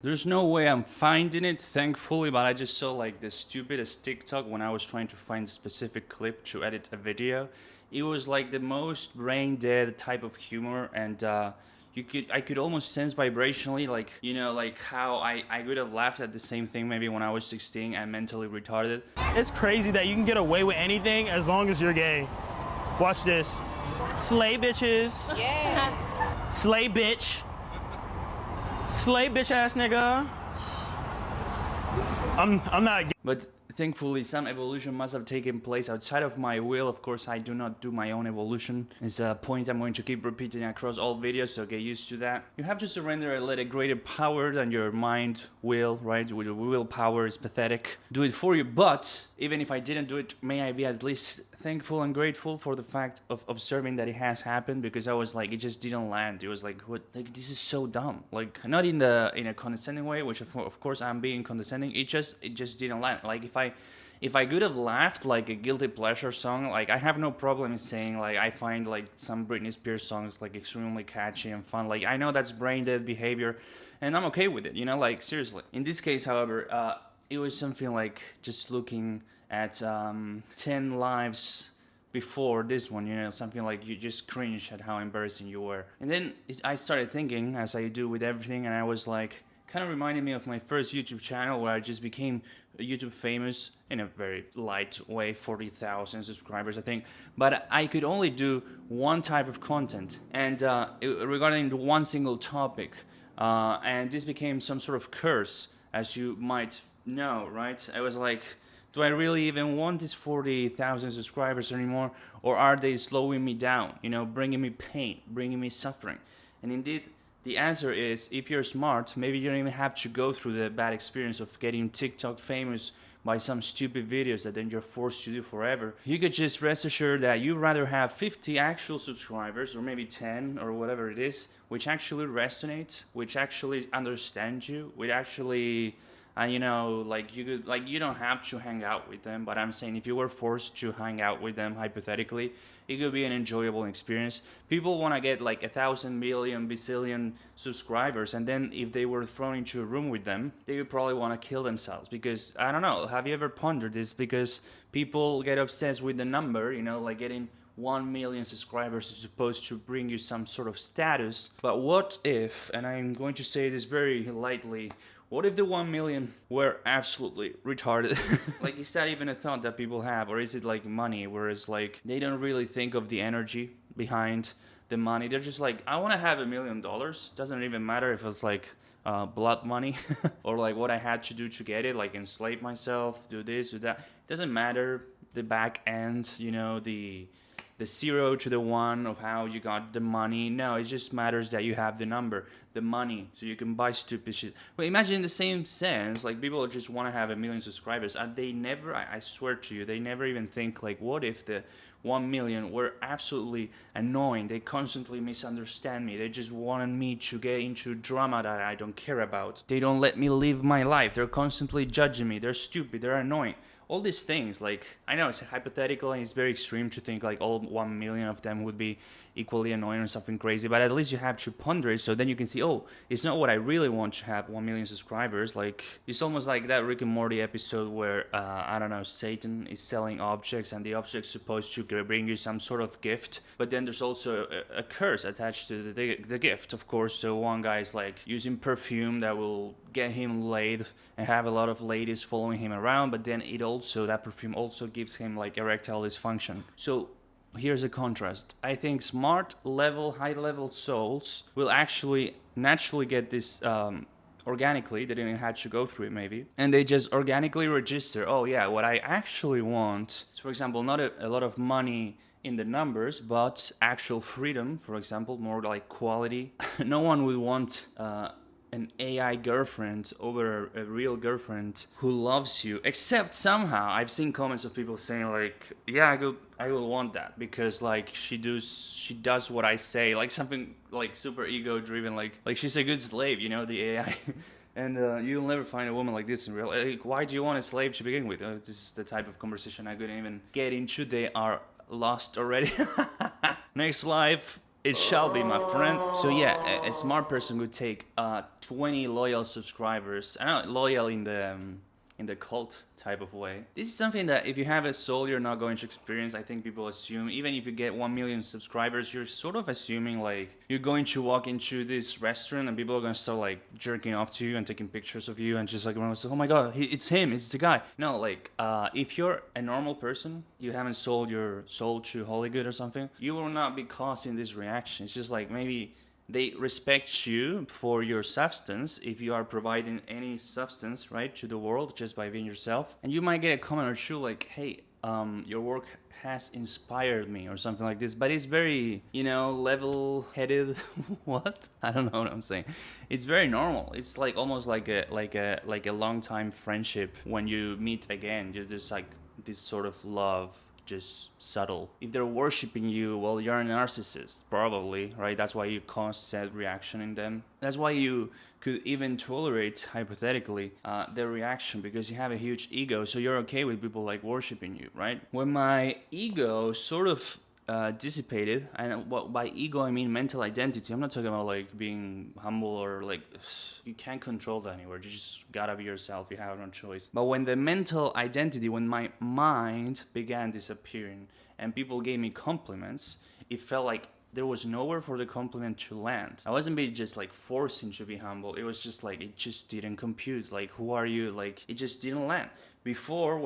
There's no way I'm finding it, thankfully, but I just saw like the stupidest TikTok when I was trying to find a specific clip to edit a video. It was like the most brain dead type of humor, and I could almost sense vibrationally, like like how I would have laughed at the same thing maybe when I was 16 and mentally retarded. It's crazy that you can get away with anything as long as you're gay. Watch this. Slay bitches. Yeah. Slay bitch. Slay bitch ass nigga. I'm not gay. But thankfully, some evolution must have taken place outside of my will. Of course, I do not do my own evolution. It's a point I'm going to keep repeating across all videos, so get used to that. You have to surrender and let a greater power than your mind will, right? With your willpower is pathetic. Do it for you, but even if I didn't do it, may I be at least thankful and grateful for the fact of observing that it has happened, because I was like, it just didn't land. It was like, what? Like, this is so dumb. Like, not in a condescending way, which of course I'm being condescending. It just didn't land. Like, if I could have laughed like a guilty pleasure song, like I have no problem in saying like I find like some Britney Spears songs like extremely catchy and fun. Like, I know that's brain dead behavior, and I'm okay with it. Like, seriously. In this case, however, it was something like just looking at 10 lives before this one, something like you just cringe at how embarrassing you were. And then I started thinking, as I do with everything, and I was like, kind of reminded me of my first YouTube channel where I just became YouTube famous in a very light way, 40,000 subscribers, I think. But I could only do one type of content, and regarding one single topic. And this became some sort of curse, as you might know, right? I was like, do I really even want these 40,000 subscribers anymore? Or are they slowing me down, bringing me pain, bringing me suffering? And indeed, the answer is, if you're smart, maybe you don't even have to go through the bad experience of getting TikTok famous by some stupid videos that then you're forced to do forever. You could just rest assured that you'd rather have 50 actual subscribers, or maybe 10, or whatever it is, which actually resonate, which actually understand you, which actually... like you don't have to hang out with them, but I'm saying if you were forced to hang out with them, hypothetically, it could be an enjoyable experience. People want to get like 1,000 million bazillion subscribers, and then if they were thrown into a room with them, they would probably want to kill themselves. Because, I don't know, have you ever pondered this? Because people get obsessed with the number, like getting 1 million subscribers is supposed to bring you some sort of status. But what if, and I'm going to say this very lightly, what if the 1 million were absolutely retarded? Like, is that even a thought that people have? Or is it like money, whereas like they don't really think of the energy behind the money? They're just like, I want to have $1 million. Doesn't even matter if it's like blood money or like what I had to do to get it, like enslave myself, do this, do that. It doesn't matter the back end, the 0 to the 1 of how you got the money. No, it just matters that you have the number, the money, so you can buy stupid shit. But imagine in the same sense, like people just want to have 1 million subscribers, and they never, I swear to you, they never even think like, what if the 1 million were absolutely annoying? They constantly misunderstand me. They just wanted me to get into drama that I don't care about. They don't let me live my life. They're constantly judging me. They're stupid. They're annoying. All these things, like, I know it's hypothetical and it's very extreme to think like all 1 million of them would be equally annoying or something crazy, but at least you have to ponder it, so then you can see, oh, it's not what I really want to have 1 million subscribers. Like, it's almost like that Rick and Morty episode where, I don't know, Satan is selling objects, and the object's supposed to bring you some sort of gift, but then there's also a curse attached to the gift, of course. So one guy's like using perfume that will get him laid and have a lot of ladies following him around, but then that perfume also gives him like erectile dysfunction. So here's a contrast. I think smart level, high level souls will actually naturally get this organically. They didn't have to go through it maybe, and they just organically register, oh yeah, what I actually want is, for example, not a lot of money in the numbers, but actual freedom, for example, more like quality. No one would want an AI girlfriend over a real girlfriend who loves you, except somehow I've seen comments of people saying like, yeah, I will want that because like she does what I say, like something like super ego driven, like she's a good slave, the AI. And you'll never find a woman like this in real life. Like, why do you want a slave to begin with? This is the type of conversation I couldn't even get into. They are lost already. Next life, it shall be, my friend. So yeah, a smart person would take 20 loyal subscribers. I don't know, loyal in the cult type of way. This is something that if you have a soul, you're not going to experience. I think people assume, even if you get 1 million subscribers, you're sort of assuming like you're going to walk into this restaurant and people are going to start like jerking off to you and taking pictures of you and just like, oh my god, it's him, it's the guy. No, like if you're a normal person, you haven't sold your soul to Hollywood or something, you will not be causing this reaction. It's just like maybe they respect you for your substance if you are providing any substance, right, to the world just by being yourself. And you might get a comment or two like, hey, your work has inspired me or something like this. But it's very, you know, level-headed. What? I don't know what I'm saying. It's very normal. It's like almost like a long-time friendship. When you meet again, you're just like this sort of love, just subtle. If they're worshiping you, well, you're a narcissist, probably, right? That's why you cause sad reaction in them. That's why you could even tolerate, hypothetically, their reaction, because you have a huge ego, so you're okay with people like worshiping you, right? When my ego sort of dissipated, and by ego I mean mental identity. I'm not talking about like being humble or like, you can't control that anywhere. You just gotta be yourself. You have no choice. But when the mental identity, when my mind began disappearing and people gave me compliments, it felt like there was nowhere for the compliment to land. I wasn't being just like forcing to be humble. It was just like, it just didn't compute. Like, who are you? Like, it just didn't land. Before,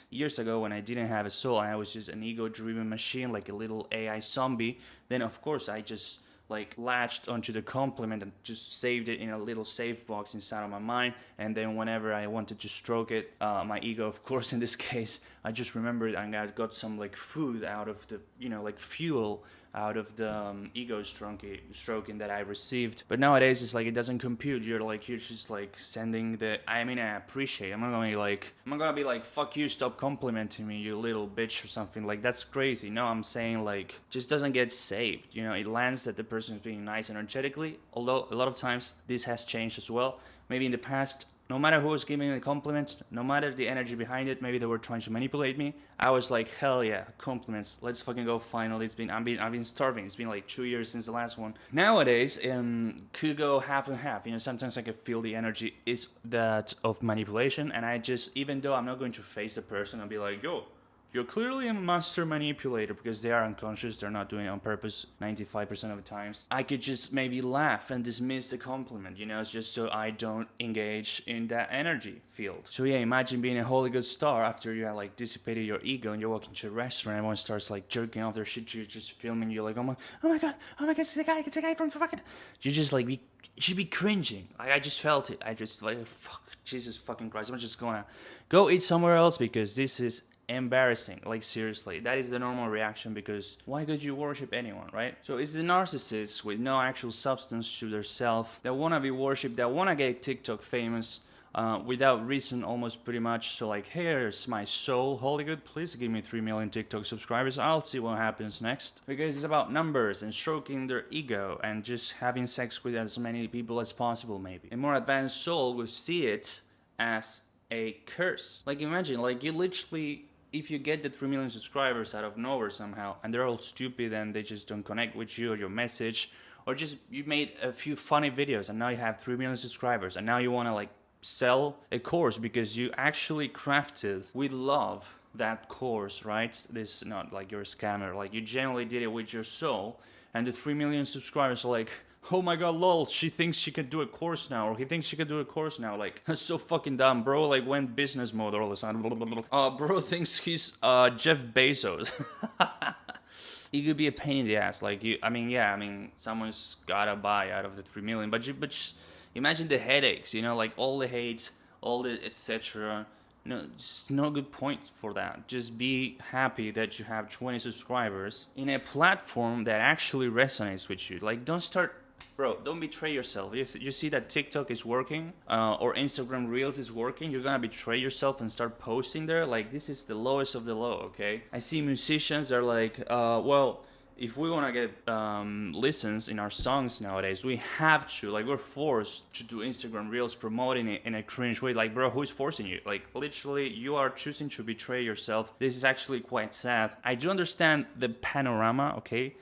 years ago, when I didn't have a soul, I was just an ego-driven machine, like a little AI zombie. Then, of course, I just like latched onto the compliment and just saved it in a little safe box inside of my mind. And then whenever I wanted to stroke it, my ego, of course, in this case, I just remembered and I got some like food out of the, you know, like fuel out of the ego stroking that I received. But nowadays it's like it doesn't compute. You're just like sending the, I mean, I appreciate. I'm not gonna be like fuck you, stop complimenting me, you little bitch or something. Like, that's crazy. No, I'm saying like just doesn't get saved. You know, it lands that the person is being nice energetically. Although a lot of times this has changed as well. Maybe in the past, no matter who was giving me the compliments, no matter the energy behind it, maybe they were trying to manipulate me, I was like, hell yeah, compliments, let's fucking go finally. I've been starving. It's been like 2 years since the last one. Nowadays, could go half and half. You know, sometimes I can feel the energy is that of manipulation, and I just, even though I'm not going to face the person and be like, yo, you're clearly a master manipulator, because they are unconscious, they're not doing it on purpose 95% of the times. I could just maybe laugh and dismiss the compliment, you know, it's just so I don't engage in that energy field. So yeah, imagine being a Hollywood star after you have like dissipated your ego and you're walking to a restaurant and everyone starts like jerking off their shit, you're just filming, you're like, oh my god, it's the guy from fucking... You just like, you should be cringing. Like, I just felt it. I just like, fuck, Jesus fucking Christ, I'm just gonna go eat somewhere else because this is embarrassing. Like, seriously, that is the normal reaction, because why could you worship anyone, right? So it's the narcissists with no actual substance to their self that want to be worshipped, that want to get TikTok famous without reason, almost, pretty much. So like, here's my soul, Hollywood, please give me 3 million TikTok subscribers, I'll see what happens next. Because it's about numbers and stroking their ego and just having sex with as many people as possible. Maybe a more advanced soul will see it as a curse. Like, imagine, like, you literally, if you get the 3 million subscribers out of nowhere somehow, and they're all stupid and they just don't connect with you or your message, or just you made a few funny videos and now you have 3 million subscribers, and now you want to like sell a course because you actually crafted with love that course, right? This, not like you're a scammer, like you genuinely did it with your soul, and the 3 million subscribers are like, oh my god, lol, she thinks she can do a course now, or he thinks she can do a course now. Like, that's so fucking dumb. Bro, like, went business mode all of a sudden. Bro thinks he's Jeff Bezos. It could be a pain in the ass. Like, someone's gotta buy out of the 3 million. But imagine the headaches, you know, like all the hate, all the etc. No, just no good point for that. Just be happy that you have 20 subscribers in a platform that actually resonates with you. Like, don't betray yourself. If you see that TikTok is working or Instagram Reels is working, you're gonna betray yourself and start posting there. Like, this is the lowest of the low, okay? I see musicians are like, well, if we want to get listens in our songs nowadays, we have to, like, we're forced to do Instagram Reels promoting it in a cringe way. Like, bro, who's forcing you? Like, literally, you are choosing to betray yourself. This is actually quite sad. I do understand the panorama, okay?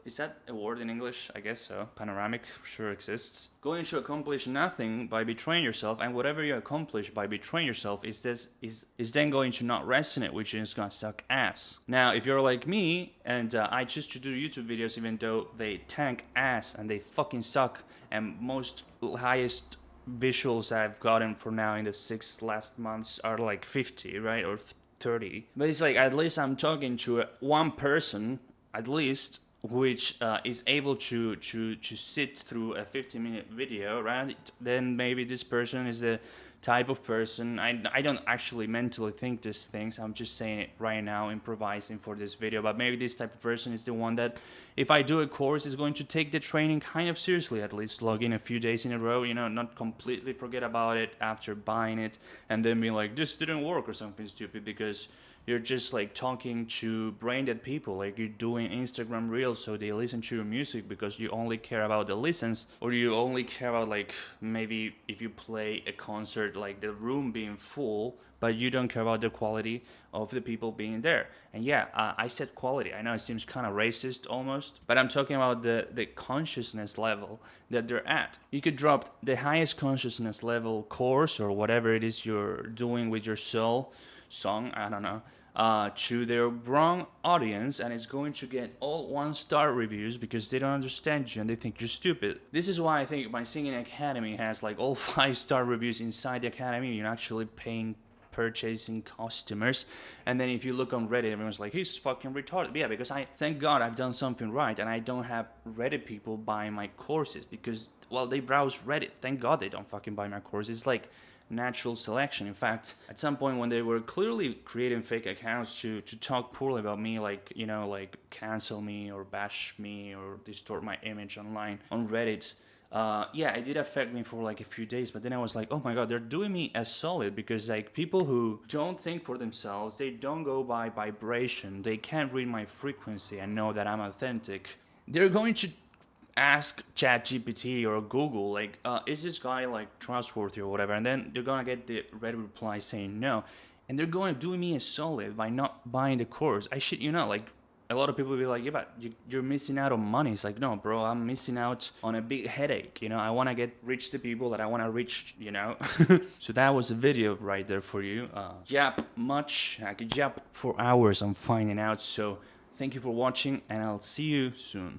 Is that a word in English? I guess so. Panoramic sure exists. Going to accomplish nothing by betraying yourself, and whatever you accomplish by betraying yourself is then going to not resonate with you, and it's gonna suck ass. Now, if you're like me and I choose to do YouTube videos even though they tank ass and they fucking suck, and most highest visuals I've gotten for now in the 6 last months are like 50, right, or 30. But it's like at least I'm talking to one person at least, which is able to sit through a 50-minute video, right? Then maybe this person is the type of person. I don't actually mentally think these things. I'm just saying it right now, improvising for this video. But maybe this type of person is the one that, if I do a course, is going to take the training kind of seriously, at least log in a few days in a row, you know, not completely forget about it after buying it and then be like, this didn't work or something stupid, because you're just like talking to brain dead people, like you're doing Instagram reels so they listen to your music because you only care about the listens, or you only care about like maybe if you play a concert like the room being full, but you don't care about the quality of the people being there. And yeah, I said quality. I know it seems kind of racist almost, but I'm talking about the consciousness level that they're at. You could drop the highest consciousness level course or whatever it is you're doing with your soul song, I don't know, to their wrong audience, and it's going to get all 1-star reviews because they don't understand you and they think you're stupid. This is why I think my singing academy has like all 5-star reviews inside the academy. You're actually paying purchasing customers, and then if you look on Reddit, everyone's like, he's fucking retarded. Yeah, because thank God I've done something right and I don't have Reddit people buying my courses, because, well, they browse Reddit. Thank God they don't fucking buy my courses. It's like natural selection. In fact, at some point when they were clearly creating fake accounts to talk poorly about me, like, you know, like cancel me or bash me or distort my image online on Reddit, yeah, it did affect me for like a few days, but then I was like, oh my God, they're doing me a solid, because like people who don't think for themselves, they don't go by vibration, they can't read my frequency and know that I'm authentic, they're going to ask ChatGPT or Google, like, is this guy like trustworthy or whatever, and then they're gonna get the red reply saying no, and they're going to do me a solid by not buying the course. I shit you not, like, a lot of people will be like, yeah, but you're missing out on money. It's like, no, bro, I'm missing out on a big headache. You know, I want to reach the people that I want to reach, you know. So that was a video right there for you. Yap much. I could yap for hours on finding out. So thank you for watching, and I'll see you soon.